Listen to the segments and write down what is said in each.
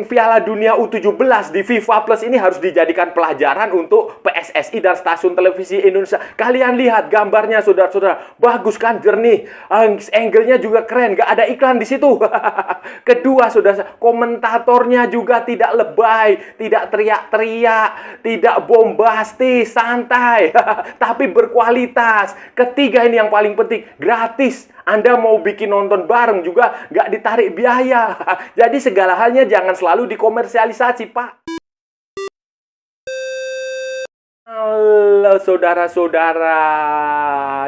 Piala Dunia U17 di FIFA Plus ini harus dijadikan pelajaran untuk PSSI dan stasiun televisi Indonesia. Kalian lihat gambarnya, saudara-saudara. Bagus kan, jernih. Angle-nya juga keren, gak ada iklan di situ. Kedua, saudara, komentatornya juga tidak lebay, tidak teriak-teriak, tidak bombastis, santai, tapi berkualitas. Ketiga, ini yang paling penting, gratis. Anda mau bikin nonton bareng juga nggak ditarik biaya. Jadi segala halnya jangan selalu dikomersialisasi, Pak. Halo saudara-saudara,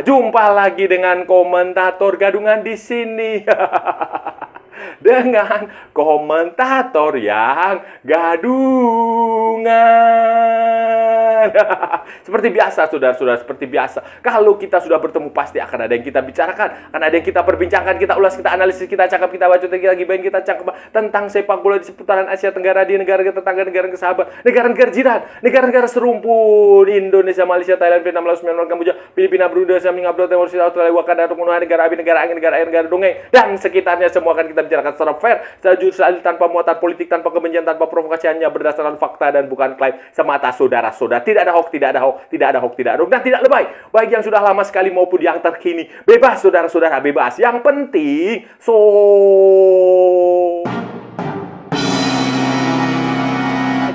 jumpa lagi dengan komentator gadungan di sini. Dengan komentator yang gadungan. Seperti biasa, saudara-saudara, seperti biasa. Kalau kita sudah bertemu, pasti akan ada yang kita bicarakan, akan ada yang kita perbincangkan, kita ulas, kita analisis, kita cakap, kita baca, kita gibahin, kita cakap tentang sepak bola di seputaran Asia Tenggara, di negara tetangga, negara sahabat, negara-negara jiran, negara-negara serumpun, Indonesia, Malaysia, Thailand, Vietnam, Laos, Myanmar, Kamboja, Filipina, Brunei, Singapura, Timor Leste, Australia, Wakanda, negara api, negara angin, negara air, negara dongeng, dan sekitarnya semua akan kita bicarakan secara fair, secara jujur, adil, tanpa muatan politik, tanpa kebencian, tanpa provokasi, hanya berdasarkan fakta dan bukan klaim semata, saudara-saudara. Tidak ada hoax, tidak ada hoax, tidak ada hoax, tidak ada hoax, dan tidak lebay. Baik yang sudah lama sekali maupun yang terkini. Bebas, saudara-saudara, bebas. Yang penting,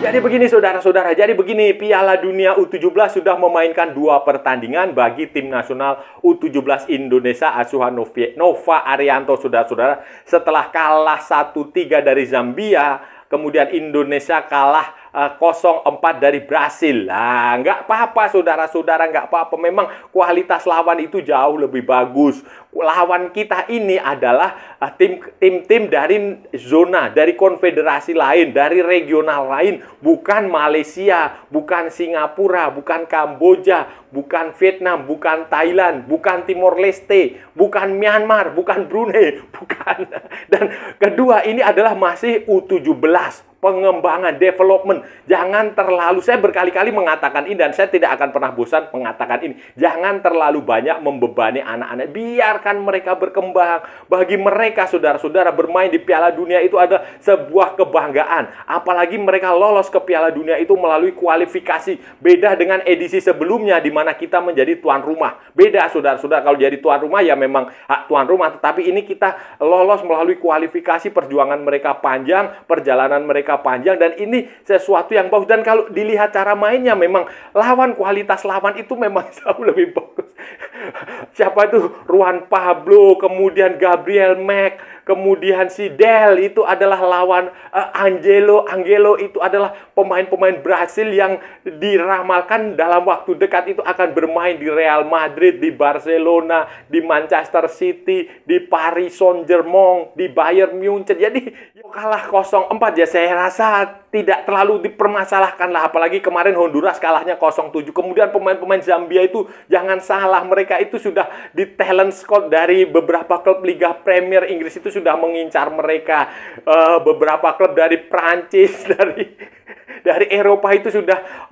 Jadi begini, saudara-saudara, jadi begini, Piala Dunia U17 sudah memainkan 2 pertandingan bagi tim nasional U17 Indonesia asuhan Nova Arianto, saudara-saudara. Setelah kalah 1-3 dari Zambia, kemudian Indonesia kalah 0-4 dari Brasil. Nah, nggak apa-apa, saudara-saudara, nggak apa-apa. Memang kualitas lawan itu jauh lebih bagus. Lawan kita ini adalah tim-tim dari zona, dari konfederasi lain, dari regional lain. Bukan Malaysia, bukan Singapura, bukan Kamboja, bukan Vietnam, bukan Thailand, bukan Timor Leste, bukan Myanmar, bukan Brunei, bukan. Dan kedua, ini adalah masih U17. Pengembangan, development. Jangan terlalu, saya berkali-kali mengatakan ini dan saya tidak akan pernah bosan mengatakan ini. Jangan terlalu banyak membebani anak-anak. Biarkan mereka berkembang. Bagi mereka, saudara-saudara, bermain di Piala Dunia itu adalah sebuah kebanggaan. Apalagi mereka lolos ke Piala Dunia itu melalui kualifikasi. Beda dengan edisi sebelumnya di mana kita menjadi tuan rumah. Beda, saudara-saudara. Kalau jadi tuan rumah ya memang hak tuan rumah. Tetapi ini kita lolos melalui kualifikasi. Perjuangan mereka panjang, perjalanan mereka panjang, dan ini sesuatu yang bagus. Dan kalau dilihat cara mainnya, memang kualitas lawan itu memang jauh lebih bagus. Siapa itu? Juan Pablo, kemudian Gabriel Mac, kemudian si Del itu adalah lawan Angelo itu adalah pemain-pemain Brasil yang diramalkan dalam waktu dekat itu akan bermain di Real Madrid, di Barcelona, di Manchester City, di Paris Saint-Germain, di Bayern Munchen. Jadi kalah 0-4 ya saya rasa tidak terlalu dipermasalahkan lah. Apalagi kemarin Honduras kalahnya 0-7. Kemudian pemain-pemain Zambia itu jangan salah, mereka itu sudah di talent scout dari beberapa klub Liga Premier Inggris itu sudah mengincar mereka. Beberapa klub dari Prancis, dari Eropa itu sudah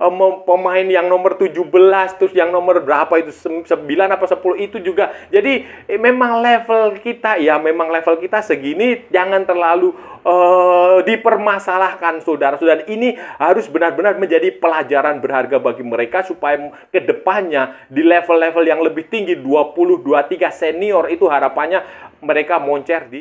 pemain yang nomor 17, terus yang nomor berapa itu 9 apa 10 itu juga. Jadi memang level kita segini, jangan terlalu dipermasalahkan, saudara-saudara. Ini harus benar-benar menjadi pelajaran berharga bagi mereka supaya ke depannya di level-level yang lebih tinggi 20, 23 senior itu harapannya mereka moncer di.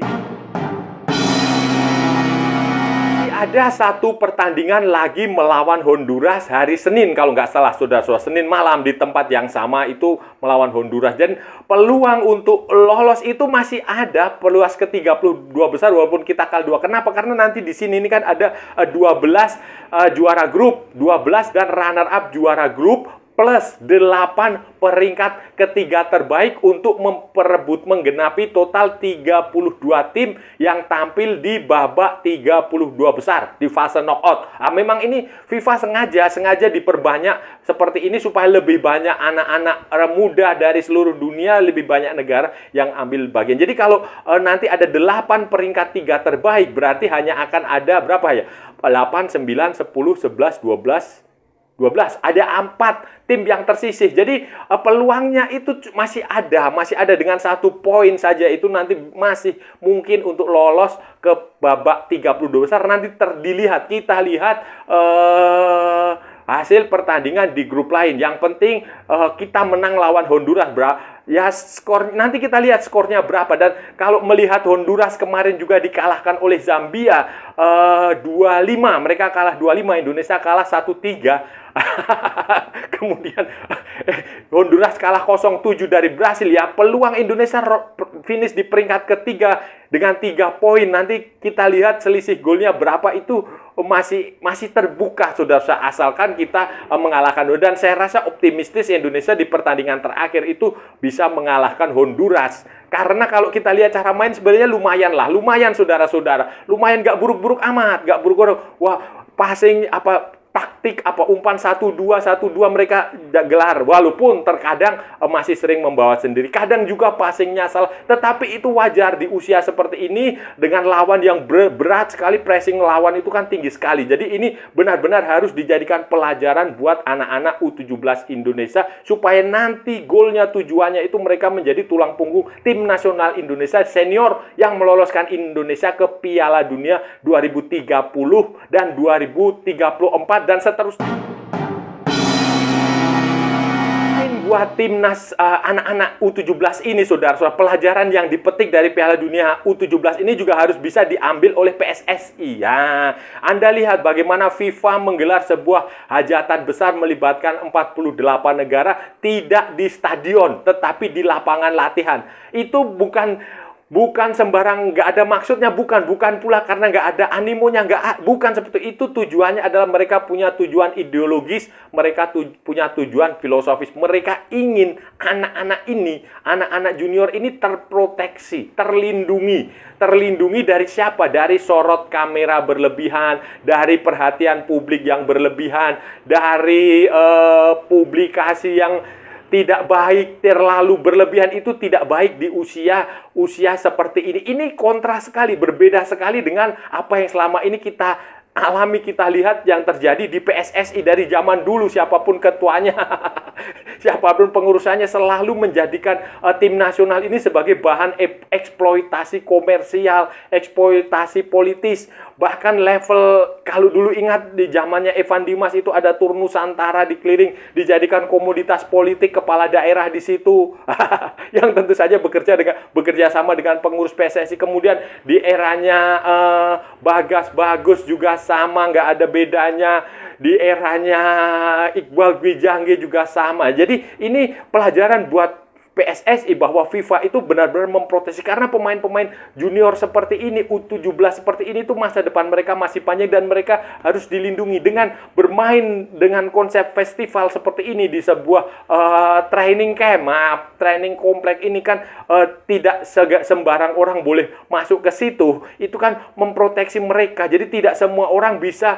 Ada satu pertandingan lagi melawan Honduras hari Senin, kalau nggak salah, saudara-saudara. Senin malam di tempat yang sama itu melawan Honduras. Dan peluang untuk lolos itu masih ada, peluang ke-32 besar walaupun kita kalah 2. Kenapa? Karena nanti di sini ini kan ada 12 juara grup, 12 dan runner-up juara grup, plus 8 peringkat ketiga terbaik untuk menggenapi total 32 tim yang tampil di babak 32 besar di fase knockout. Memang ini FIFA sengaja diperbanyak seperti ini supaya lebih banyak anak-anak muda dari seluruh dunia, lebih banyak negara yang ambil bagian. Jadi kalau nanti ada 8 peringkat 3 terbaik, berarti hanya akan ada berapa ya? 8, 9, 10, 11, 12, 12. Ada 4 tim yang tersisih. Jadi peluangnya itu masih ada dengan 1 poin saja itu nanti masih mungkin untuk lolos ke babak 32 besar. Nanti dilihat, kita lihat hasil pertandingan di grup lain. Yang penting kita menang lawan Honduras, ya skor nanti kita lihat skornya berapa. Dan kalau melihat Honduras kemarin juga dikalahkan oleh Zambia 2-5, mereka kalah 2-5, Indonesia kalah 1-3. Kemudian Honduras kalah 0-7 dari Brasil, ya peluang Indonesia finish di peringkat ketiga dengan 3 poin. Nanti kita lihat selisih golnya berapa, itu masih terbuka, saudara, asalkan kita mengalahkan. Dan saya rasa optimistis Indonesia di pertandingan terakhir itu bisa mengalahkan Honduras. Karena kalau kita lihat cara main sebenarnya lumayan saudara-saudara, lumayan, gak buruk-buruk amat, gak buruk-buruk. Wah, passing taktik umpan 1-2 mereka gelar, walaupun terkadang masih sering membawa sendiri, kadang juga passingnya salah, tetapi itu wajar di usia seperti ini dengan lawan yang berat sekali. Pressing lawan itu kan tinggi sekali. Jadi ini benar-benar harus dijadikan pelajaran buat anak-anak U17 Indonesia, supaya nanti golnya, tujuannya itu mereka menjadi tulang punggung tim nasional Indonesia senior yang meloloskan Indonesia ke Piala Dunia 2030 dan 2034 dan seterusnya. Buat timnas anak-anak U17 ini, saudara, pelajaran yang dipetik dari Piala Dunia U17 ini juga harus bisa diambil oleh PSSI. Ya, Anda lihat bagaimana FIFA menggelar sebuah hajatan besar melibatkan 48 negara, tidak di stadion, tetapi di lapangan latihan. Itu bukan sembarang, nggak ada maksudnya, bukan pula karena nggak ada animonya, bukan seperti itu. Tujuannya adalah mereka punya tujuan ideologis, mereka punya tujuan filosofis. Mereka ingin anak-anak junior ini terproteksi, terlindungi dari siapa? Dari sorot kamera berlebihan, dari perhatian publik yang berlebihan, dari publikasi yang tidak baik, terlalu berlebihan. Itu tidak baik di usia seperti ini. Ini kontra sekali, berbeda sekali dengan apa yang selama ini kita alami, kita lihat yang terjadi di PSSI dari zaman dulu. Siapapun ketuanya, siapapun pengurusannya selalu menjadikan tim nasional ini sebagai bahan eksploitasi komersial, eksploitasi politis. Bahkan level, kalau dulu ingat di zamannya Evan Dimas itu ada tur Nusantara dikeliling, dijadikan komoditas politik, kepala daerah di situ yang tentu saja bekerja sama dengan pengurus PSSI. Kemudian di eranya Bagus juga sama, nggak ada bedanya. Di eranya Iqbal Gwijangge juga sama. Jadi ini pelajaran buat PSSI bahwa FIFA itu benar-benar memproteksi, karena pemain-pemain junior seperti ini, U17 seperti ini tuh masa depan mereka masih panjang dan mereka harus dilindungi. Dengan bermain dengan konsep festival seperti ini di sebuah training camp, training komplek ini kan tidak sembarang orang boleh masuk ke situ. Itu kan memproteksi mereka. Jadi tidak semua orang bisa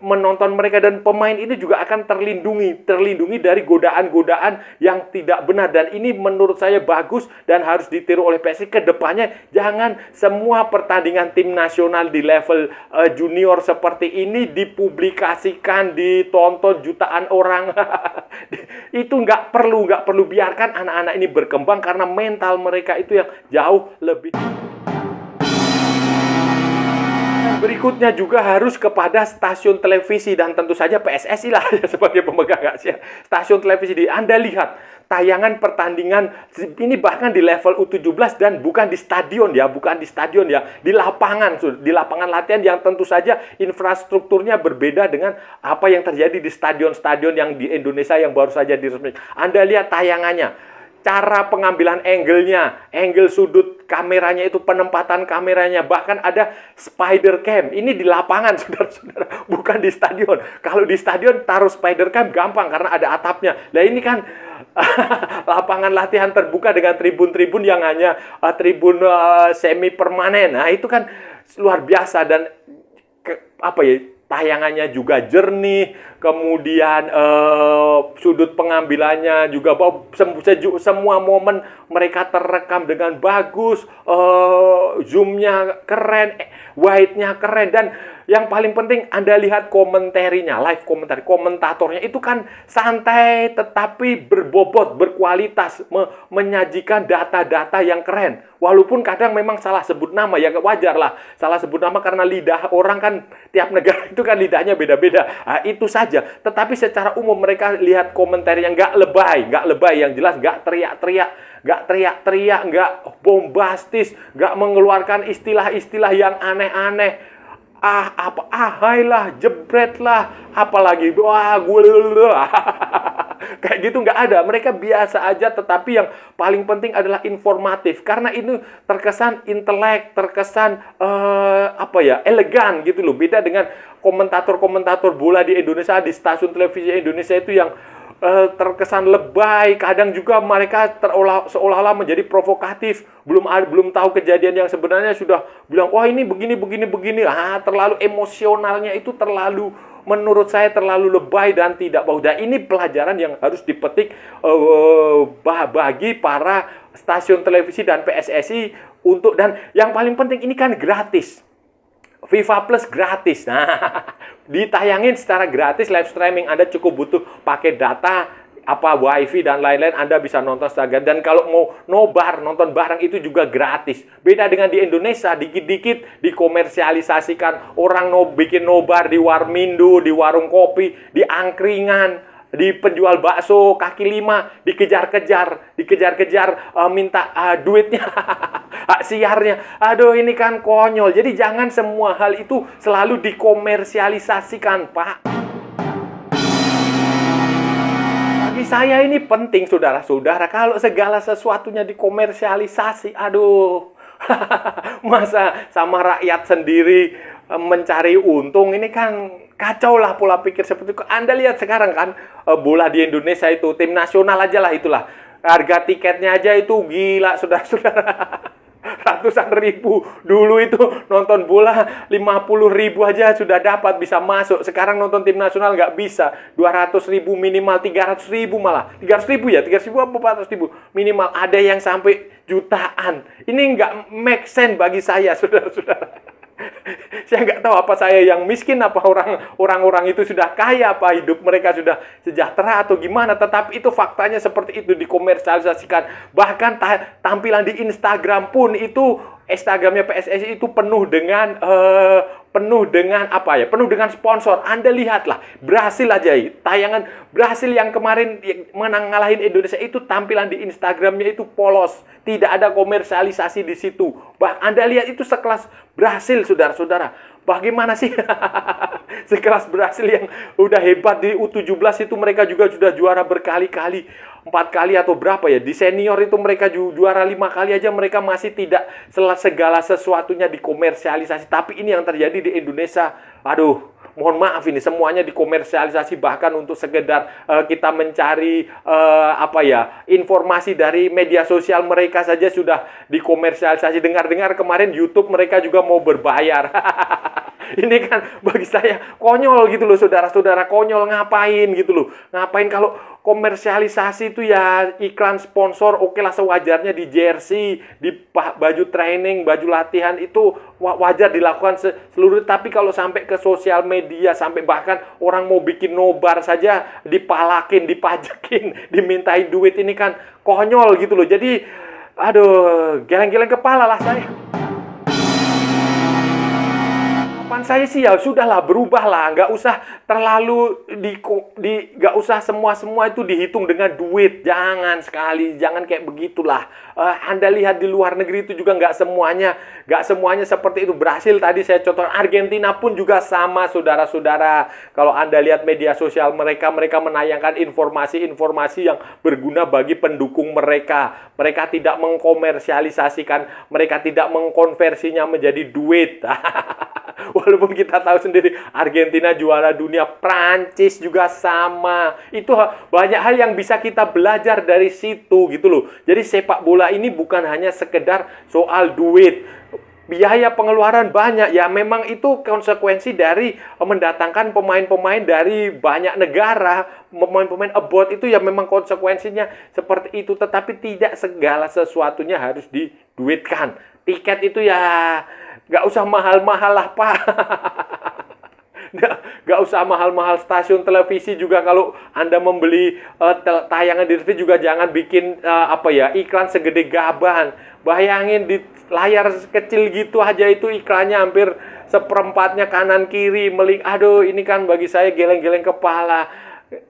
menonton mereka, dan pemain ini juga akan terlindungi dari godaan-godaan yang tidak benar. Dan ini menurut saya bagus dan harus ditiru oleh PSSI ke depannya. Jangan semua pertandingan tim nasional di level junior seperti ini dipublikasikan, ditonton jutaan orang. Itu nggak perlu. Biarkan anak-anak ini berkembang, karena mental mereka itu yang jauh lebih. Berikutnya juga harus kepada stasiun televisi, dan tentu saja PSSI lah sebagai pemegang hak siar. Stasiun televisi, Anda lihat tayangan pertandingan ini bahkan di level U17 dan bukan di stadion ya, di lapangan latihan yang tentu saja infrastrukturnya berbeda dengan apa yang terjadi di stadion-stadion yang di Indonesia yang baru saja diresmikan. Anda lihat tayangannya, cara pengambilan angle sudut kameranya itu, penempatan kameranya, bahkan ada spider cam. Ini di lapangan, saudara-saudara, bukan di stadion. Kalau di stadion taruh spider cam gampang karena ada atapnya. Nah ini kan lapangan latihan terbuka dengan tribun-tribun yang hanya tribun semi permanen. Nah itu kan luar biasa, dan tayangannya juga jernih, kemudian sudut pengambilannya juga semua momen mereka terekam dengan bagus, zoomnya keren, wide-nya keren, dan Yang paling penting Anda lihat komentarnya, live komentar. Komentatornya itu kan santai tetapi berbobot, berkualitas, menyajikan data-data yang keren. Walaupun kadang memang salah sebut nama, ya wajar lah. Salah sebut nama karena lidah orang kan, tiap negara itu kan lidahnya beda-beda. Nah, itu saja. Tetapi secara umum mereka lihat komentar yang nggak lebay, yang jelas nggak teriak-teriak, nggak bombastis, nggak mengeluarkan istilah-istilah yang aneh-aneh. Hai lah, jebret lah, apalagi wah gue kayak gitu nggak ada. Mereka biasa aja, tetapi yang paling penting adalah informatif karena itu terkesan intelek, terkesan elegan gitu loh. Beda dengan komentator-komentator bola di Indonesia, di stasiun televisi Indonesia itu yang terkesan lebay, kadang juga mereka seolah-olah menjadi provokatif, belum tahu kejadian yang sebenarnya sudah bilang wah ini begini, terlalu emosionalnya itu terlalu, menurut saya terlalu lebay dan tidak bagus. Dan ini pelajaran yang harus dipetik bagi para stasiun televisi dan PSSI dan yang paling penting ini kan gratis. FIFA Plus gratis. Nah, ditayangin secara gratis live streaming. Anda cukup butuh pakai data, wifi dan lain-lain, Anda bisa nonton secara. Dan kalau mau nobar, nonton bareng itu juga gratis. Beda dengan di Indonesia, dikit-dikit dikomersialisasikan. Orang bikin nobar di warmindo, di warung kopi, di angkringan, di penjual bakso kaki lima, dikejar-kejar, minta duitnya, hak siarnya. Aduh, ini kan konyol. Jadi jangan semua hal itu selalu dikomersialisasikan, Pak. Bagi saya ini penting, saudara-saudara. Kalau segala sesuatunya dikomersialisasi, aduh, masa sama rakyat sendiri mencari untung, ini kan kacau lah pola pikir seperti itu. Anda lihat sekarang kan, bola di Indonesia itu, tim nasional aja lah itulah. Harga tiketnya aja itu gila, saudara-saudara. Ratusan ribu. Dulu itu nonton bola 50.000 aja sudah dapat, bisa masuk. Sekarang nonton tim nasional nggak bisa. 200.000 minimal, 300.000 malah. 300.000 ya? 300.000 apa 400.000? Minimal. Ada yang sampai jutaan. Ini nggak make sense bagi saya, saudara-saudara. Saya nggak tahu apa saya yang miskin, apa orang-orang itu sudah kaya, apa hidup mereka sudah sejahtera atau gimana. Tetapi itu faktanya seperti itu, dikomersialisasikan. Bahkan tampilan di Instagram pun itu, Instagramnya PSSI itu penuh dengan sponsor. Anda lihatlah, Brasil aja, tayangan Brasil yang kemarin ngalahin Indonesia itu, tampilan di Instagramnya itu polos, tidak ada komersialisasi di situ. Anda lihat itu sekelas Brasil, saudara-saudara. Bagaimana sih sekelas Brasil yang udah hebat di U17 itu, mereka juga sudah juara berkali-kali, 4 kali atau berapa ya, di senior itu mereka juara 5 kali aja, mereka masih tidak segala sesuatunya dikomersialisasi. Tapi ini yang terjadi di Indonesia, aduh, mohon maaf, ini semuanya dikomersialisasi. Bahkan untuk sekedar kita mencari informasi dari media sosial mereka saja sudah dikomersialisasi. Dengar-dengar kemarin YouTube mereka juga mau berbayar. Ini kan bagi saya konyol gitu loh, saudara-saudara. Konyol, ngapain gitu loh. Ngapain kalau komersialisasi itu ya iklan sponsor, oke lah, sewajarnya di jersey, di baju training, baju latihan itu wajar dilakukan seluruh. Tapi kalau sampai ke sosial media, sampai bahkan orang mau bikin nobar saja dipalakin, dipajakin, dimintain duit, ini kan konyol gitu loh. Jadi aduh, geleng-geleng kepala lah saya. Saya sih ya sudahlah, berubahlah, nggak usah terlalu nggak usah semua itu dihitung dengan duit. Jangan kayak begitulah. Anda lihat di luar negeri itu juga nggak semuanya seperti itu. Brasil tadi saya contoh, Argentina pun juga sama, saudara-saudara. Kalau Anda lihat media sosial mereka menayangkan informasi-informasi yang berguna bagi pendukung mereka. Mereka tidak mengkomersialisasikan, mereka tidak mengkonversinya menjadi duit. Walaupun kita tahu sendiri Argentina juara dunia, Prancis juga sama. Itu banyak hal yang bisa kita belajar dari situ gitu loh. Jadi sepak bola ini bukan hanya sekedar soal duit. Biaya pengeluaran banyak, ya memang itu konsekuensi dari mendatangkan pemain-pemain dari banyak negara. Pemain-pemain abroad itu ya memang konsekuensinya seperti itu. Tetapi tidak segala sesuatunya harus diduitkan. Tiket itu ya nggak usah mahal-mahal lah, Pak. Nggak usah mahal-mahal stasiun televisi juga kalau Anda membeli tayangan di TV juga jangan bikin iklan segede gaban. Bayangin di layar kecil gitu aja itu iklannya hampir seperempatnya kanan kiri aduh ini kan bagi saya geleng-geleng kepala.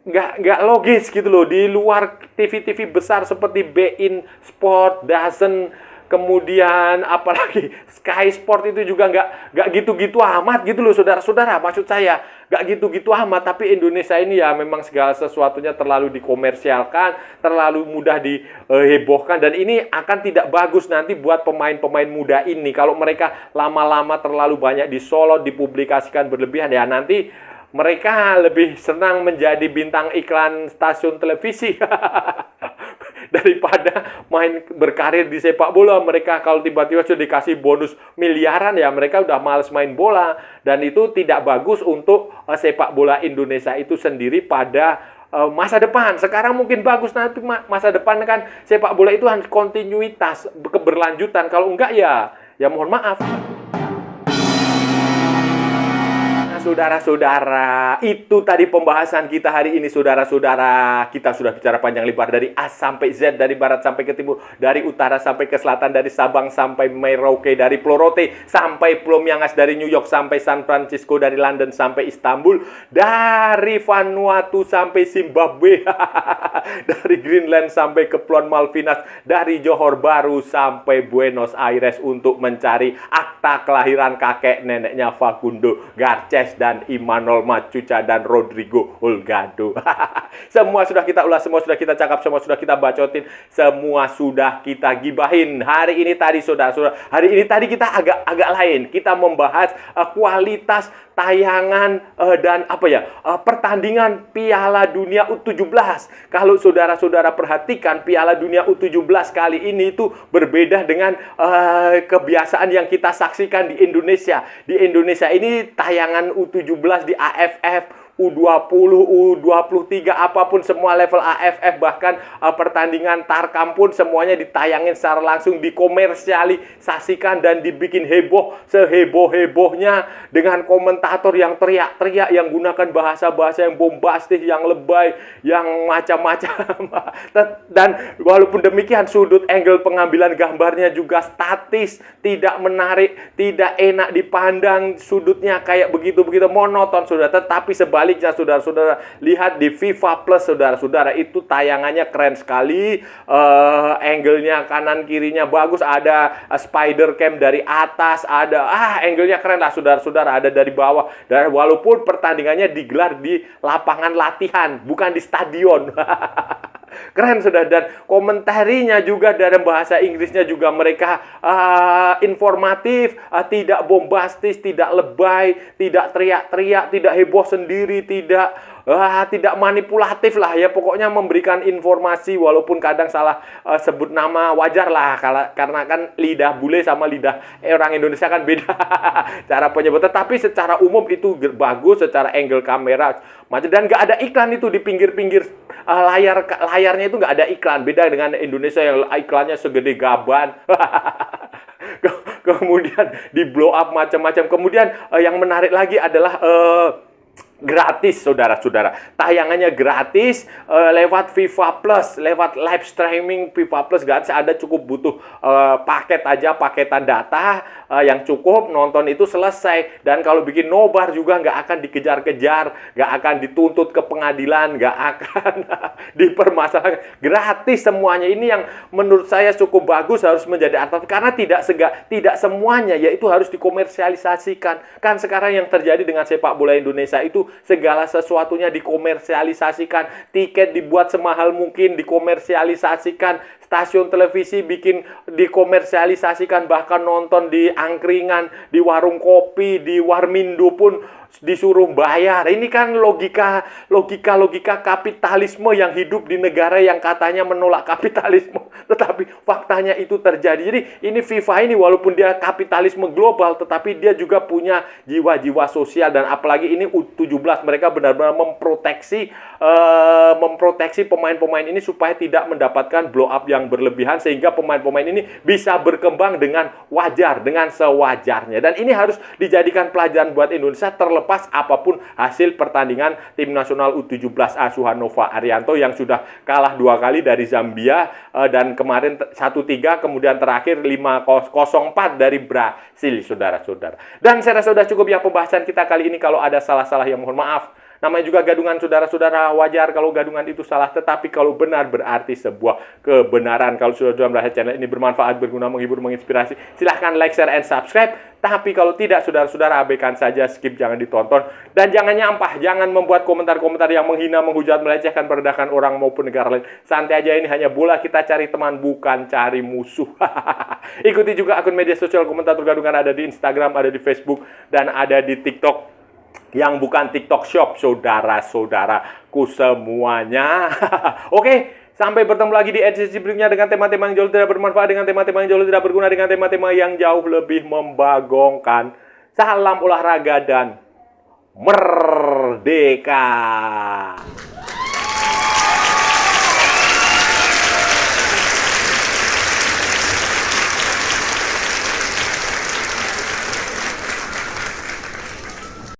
Nggak logis gitu loh. Di luar TV-TV besar seperti beIN Sport, DAZN, kemudian apalagi Sky Sport itu juga nggak gitu-gitu amat gitu loh saudara-saudara. Maksud saya nggak gitu-gitu amat, tapi Indonesia ini ya memang segala sesuatunya terlalu dikomersialkan, terlalu mudah dihebohkan, dan ini akan tidak bagus nanti buat pemain-pemain muda ini. Kalau mereka lama-lama terlalu banyak disolot, dipublikasikan berlebihan, ya nanti mereka lebih senang menjadi bintang iklan stasiun televisi daripada main berkarir di sepak bola. Mereka kalau tiba-tiba sudah dikasih bonus miliaran, ya mereka udah males main bola. Dan itu tidak bagus untuk sepak bola Indonesia itu sendiri pada masa depan. Sekarang mungkin bagus, nanti masa depan kan sepak bola itu harus kontinuitas, keberlanjutan. Kalau enggak ya mohon maaf. Saudara-saudara, itu tadi pembahasan kita hari ini, saudara-saudara. Kita sudah bicara panjang lebar dari A sampai Z, dari barat sampai ke timur, dari utara sampai ke selatan, dari Sabang sampai Merauke, dari Pulau Rote sampai Pulau Miangas, dari New York sampai San Francisco, dari London sampai Istanbul, dari Vanuatu sampai Zimbabwe, dari Greenland sampai Kepulauan Malvinas, dari Johor Bahru sampai Buenos Aires untuk mencari akta kelahiran kakek neneknya Facundo Garces dan Imanol Macuca dan Rodrigo Holgado. Semua sudah kita ulas, semua sudah kita cakap, semua sudah kita bacotin, semua sudah kita gibahin. Hari ini tadi saudara-saudara, hari ini tadi kita agak lain. Kita membahas kualitas tayangan dan pertandingan Piala Dunia U17. Kalau saudara-saudara perhatikan, Piala Dunia U17 kali ini itu berbeda dengan kebiasaan yang kita saksikan di Indonesia. Di Indonesia ini tayangan U17 di AFF, U20, U23, apapun semua level AFF, bahkan pertandingan Tarkam pun semuanya ditayangin secara langsung, dikomersialisasikan dan dibikin heboh seheboh-hebohnya dengan komentator yang teriak-teriak, yang gunakan bahasa-bahasa yang bombastis, yang lebay, yang macam-macam. Dan walaupun demikian, sudut angle pengambilan gambarnya juga statis, tidak menarik, tidak enak dipandang, sudutnya kayak begitu-begitu monoton, saudara. Tetapi sebaliknya, saudara-saudara, lihat di FIFA Plus, saudara-saudara, itu tayangannya keren sekali, angle-nya kanan kirinya bagus, ada spider cam dari atas, ada angle-nya keren lah, saudara-saudara, ada dari bawah. Dan walaupun pertandingannya digelar di lapangan latihan, bukan di stadion. Keren, saudara. Dan komentarinya juga dalam bahasa Inggrisnya juga mereka informatif, tidak bombastis, tidak lebay, tidak teriak-teriak, tidak heboh sendiri, tidak manipulatif lah ya. Pokoknya memberikan informasi, walaupun kadang salah sebut nama, wajar lah karena kan lidah bule sama lidah orang Indonesia kan beda cara penyebutan. Tapi secara umum itu bagus, secara angle kamera macam, dan nggak ada iklan itu di pinggir-pinggir layarnya, itu nggak ada iklan. Beda dengan Indonesia yang iklannya segede gaban. Kemudian di blow up macam-macam. Kemudian yang menarik lagi adalah gratis, saudara-saudara. Tayangannya gratis lewat FIFA Plus, lewat live streaming FIFA Plus gratis. Anda cukup butuh paketan data yang cukup, nonton itu selesai. Dan kalau bikin nobar juga nggak akan dikejar-kejar, nggak akan dituntut ke pengadilan, nggak akan dipermasalahkan. Gratis semuanya. Ini yang menurut saya cukup bagus, harus menjadi alternatif, karena tidak semuanya yaitu harus dikomersialisasikan. Kan sekarang yang terjadi dengan sepak bola Indonesia itu segala sesuatunya dikomersialisasikan, tiket dibuat semahal mungkin, dikomersialisasikan, stasiun televisi bikin dikomersialisasikan, bahkan nonton di angkringan, di warung kopi, di warmindo pun disuruh bayar. Ini kan logika kapitalisme yang hidup di negara yang katanya menolak kapitalisme, tetapi faktanya itu terjadi. Jadi ini FIFA ini walaupun dia kapitalisme global, tetapi dia juga punya jiwa-jiwa sosial. Dan apalagi ini U17, mereka benar-benar memproteksi pemain-pemain ini supaya tidak mendapatkan blow up yang berlebihan, sehingga pemain-pemain ini bisa berkembang dengan wajar, dengan sewajarnya. Dan ini harus dijadikan pelajaran buat Indonesia. terlepas apapun hasil pertandingan tim nasional U17 asuhan Nova Arianto yang sudah kalah 2 kali dari Zambia dan kemarin 1-3, kemudian terakhir 5-0-4 dari Brasil, saudara-saudara. Dan saya rasa sudah cukup ya pembahasan kita kali ini. Kalau ada salah-salah yang mohon maaf. Namanya juga gadungan, saudara-saudara, wajar kalau gadungan itu salah, tetapi kalau benar berarti sebuah kebenaran. Kalau sudah melihat channel ini bermanfaat, berguna, menghibur, menginspirasi, silahkan like, share, and subscribe. Tapi kalau tidak, saudara-saudara, abaikan saja, skip, jangan ditonton. Dan jangan nyampah, jangan membuat komentar-komentar yang menghina, menghujat, melecehkan, merendahkan orang maupun negara lain. Santai aja, ini hanya bola, kita cari teman, bukan cari musuh. Ikuti juga akun media sosial Komentator Gadungan, ada di Instagram, ada di Facebook, dan ada di TikTok. Yang bukan TikTok Shop, saudara-saudaraku semuanya. Oke, sampai bertemu lagi di edisi berikutnya dengan tema-tema yang jauh tidak bermanfaat, dengan tema-tema yang jauh tidak berguna, dengan tema-tema yang jauh lebih membagongkan. Salam olahraga dan merdeka.